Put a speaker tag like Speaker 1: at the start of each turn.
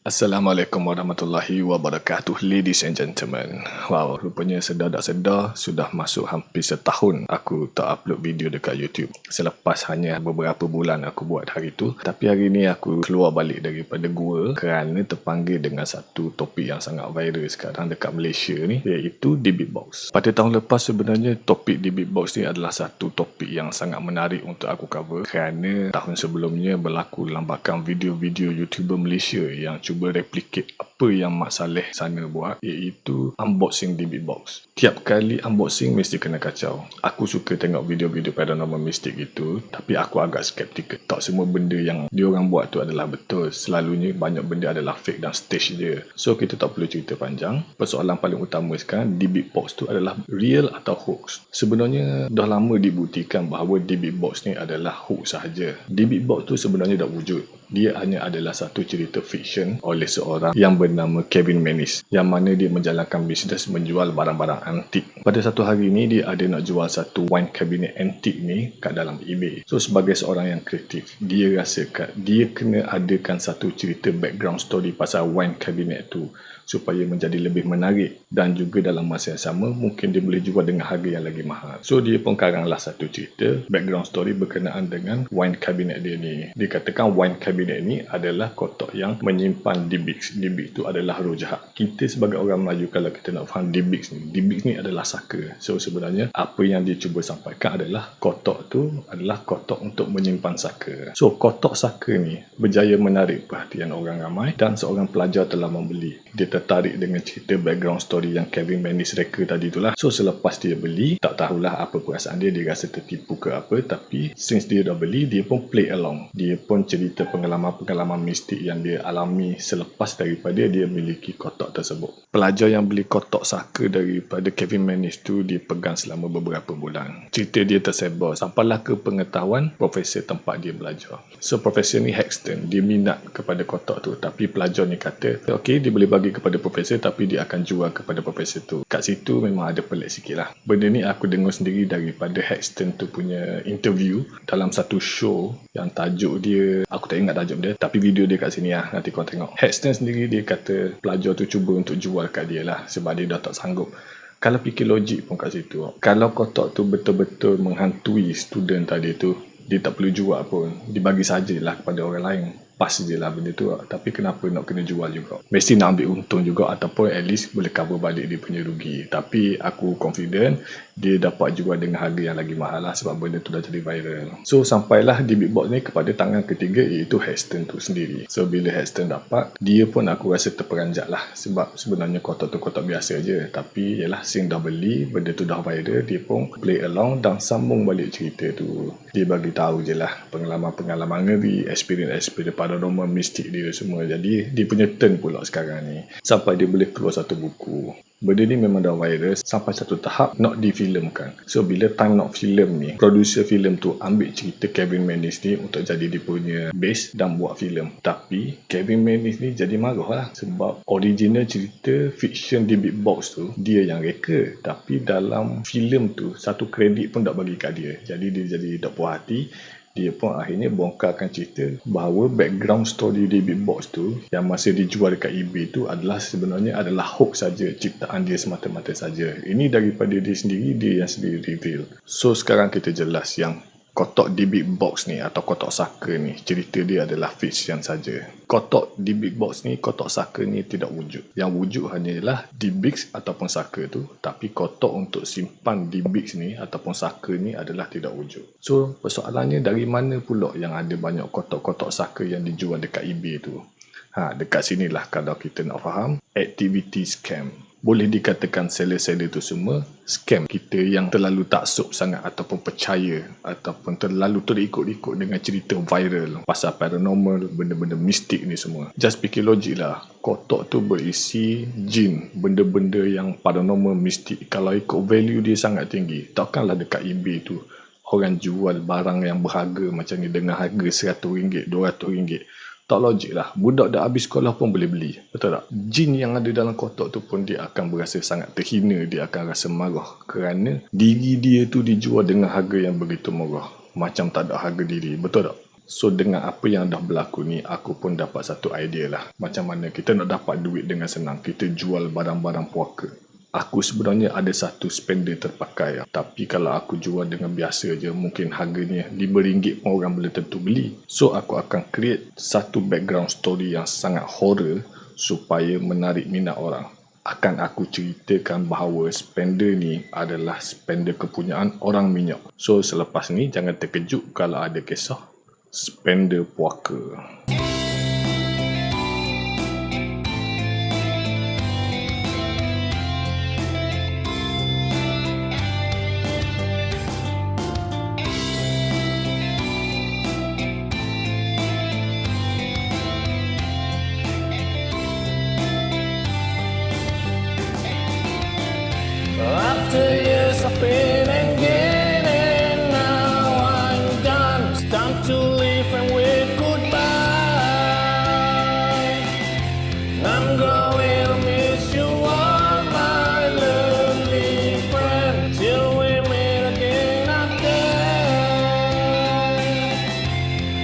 Speaker 1: Assalamualaikum warahmatullahi wabarakatuh, ladies and gentlemen. Wow, rupanya sedar tak sedar sudah masuk hampir setahun aku tak upload video dekat YouTube. Selepas hanya beberapa bulan aku buat hari tu, tapi hari ni aku keluar balik daripada gua kerana terpanggil dengan satu topik yang sangat viral sekarang dekat Malaysia ni, iaitu The Big Box. Pada tahun lepas sebenarnya topik The Big Box ni adalah satu topik yang sangat menarik untuk aku cover kerana tahun sebelumnya berlaku lambakan video-video YouTuber Malaysia yang cuba replicate apa yang Mak Saleh sana buat, iaitu unboxing The Big Box. Tiap kali unboxing mesti kena kacau. Aku suka tengok video-video paranormal mistik itu, tapi aku agak skeptikal. Tak semua benda yang diorang buat tu adalah betul. Selalunya banyak benda adalah fake dan stage je. So kita tak perlu cerita panjang. Persoalan paling utama sekarang, The Big Box tu adalah real atau hoax. Sebenarnya dah lama dibuktikan bahawa The Big Box ni adalah hoax sahaja. The Big Box tu sebenarnya dah wujud. Dia hanya adalah satu cerita fiction oleh seorang yang bernama Kevin Menis, yang mana dia menjalankan bisnes menjual barang-barang antik. Pada satu hari ni dia ada nak jual satu wine cabinet antik ni kat dalam eBay. So sebagai seorang yang kreatif, dia rasakan dia kena adakan satu cerita background story pasal wine cabinet tu supaya menjadi lebih menarik, dan juga dalam masa yang sama mungkin dia boleh jual dengan harga yang lagi mahal. So dia pun karanglah satu cerita background story berkenaan dengan wine cabinet dia ni. Dia katakan wine cabinet ni adalah kotak yang menyimpan D-Bix. D-Bix tu adalah roh jahat. Kita sebagai orang Melayu, kalau kita nak faham D-Bix ni adalah saka. So sebenarnya apa yang dia cuba sampaikan adalah kotak tu adalah kotak untuk menyimpan saka. So kotak saka ni berjaya menarik perhatian orang ramai, dan seorang pelajar telah membeli. Dia tertarik dengan cerita background story yang Kevin Menis reka tadi itulah. So selepas dia beli, tak tahulah apa perasaan dia rasa tertipu ke apa, tapi since dia dah beli, dia pun play along. Dia pun cerita pengalaman-pengalaman mistik yang dia alami selepas daripada dia memiliki kotak tersebut. Pelajar yang beli kotak saka daripada Kevin Menis tu dia pegang selama beberapa bulan. Cerita dia tersebar sampailah ke pengetahuan profesor tempat dia belajar. So profesor ni Hexton, dia minat kepada kotak tu, tapi pelajar ni kata okey, dia boleh bagi kepada profesor, tapi dia akan jual kepada profesor tu. Kat situ memang ada pelik sikit lah. Benda ni aku dengar sendiri daripada Hexton tu punya interview dalam satu show yang tajuk dia, aku tak ingat tajuk dia, tapi video dia kat sini lah, nanti korang tengok. Hexton sendiri dia kata pelajar tu cuba untuk jual kat dia lah sebab dia dah tak sanggup. Kalau fikir logik pun kat situ, kalau kotak tu betul-betul menghantui student tadi tu, dia tak perlu jual pun, dibagi sajalah kepada orang lain. Pas je lah benda tu, tapi kenapa nak kena jual juga? Mesti nak ambil untung juga, ataupun at least boleh cover balik dia punya rugi. Tapi aku confident dia dapat jual dengan harga yang lagi mahal lah, sebab benda tu dah jadi viral. So sampailah The Big Box ni kepada tangan ketiga, iaitu Hexton tu sendiri. So bila Hexton dapat, dia pun aku rasa terperanjat lah, sebab sebenarnya kotak tu kotak biasa je, tapi yalah, since dah beli, benda tu dah viral, dia pun play along dan sambung balik cerita tu. Dia bagi tahu je lah pengalaman-pengalaman ngeri, experience paranormal mistik dia semua. Jadi dia punya turn pula sekarang ni, sampai dia boleh keluar satu buku. Benda ni memang dah viral sampai satu tahap nak difilmkan. So bila time nak film ni, producer filem tu ambil cerita Kevin Menis ni untuk jadi dia punya base dan buat filem. Tapi Kevin Menis ni jadi marah lah, sebab original cerita fiction The Big Box tu dia yang reka, tapi dalam filem tu satu kredit pun tak bagi kat dia. Jadi dia jadi tak puas hati. Dia pun akhirnya bongkarkan cerita bahawa background story The Big Box tu yang masih dijual dekat eBay tu adalah sebenarnya adalah hoax saja, ciptaan dia semata-mata saja. Ini daripada dia sendiri, dia yang sendiri reveal. So sekarang kita jelas yang kotak The Big Box ni atau kotak saka ni, cerita dia adalah fiction saja. Kotak The Big Box ni, kotak saka ni tidak wujud. Yang wujud hanyalah D-Bix ataupun saka tu, tapi kotak untuk simpan D-Bix ni ataupun saka ni adalah tidak wujud. So persoalannya, dari mana pula yang ada banyak kotak-kotak saka yang dijual dekat eBay tu? Dekat sinilah kalau kita nak faham activity scam. Boleh dikatakan seller-seller tu semua scam kita yang terlalu taksub sangat ataupun percaya ataupun terlalu terikut-ikut dengan cerita viral pasal paranormal, benda-benda mistik ni semua. Just fikir logik lah, kotak tu berisi jin, benda-benda yang paranormal mistik. Kalau ikut value dia sangat tinggi, takkanlah dekat eBay tu orang jual barang yang berharga macam ni dengan harga RM100, RM200. Tak logik lah. Budak dah habis sekolah pun boleh beli. Betul tak? Jin yang ada dalam kotak tu pun dia akan berasa sangat terhina. Dia akan rasa marah kerana diri dia tu dijual dengan harga yang begitu murah. Macam tak ada harga diri. Betul tak? So dengan apa yang dah berlaku ni, aku pun dapat satu idea lah. Macam mana kita nak dapat duit dengan senang. Kita jual barang-barang puaka. Aku sebenarnya ada satu spender terpakai. Tapi kalau aku jual dengan biasa je, mungkin harganya RM5 pun orang boleh tentu beli. So aku akan create satu background story yang sangat horror supaya menarik minat orang. Akan aku ceritakan bahawa spender ni adalah spender kepunyaan orang minyak. So selepas ni jangan terkejut kalau ada kisah spender puaka.
Speaker 2: After years of pain and gain, and now I'm done. It's time to leave and wave goodbye. I'm gone.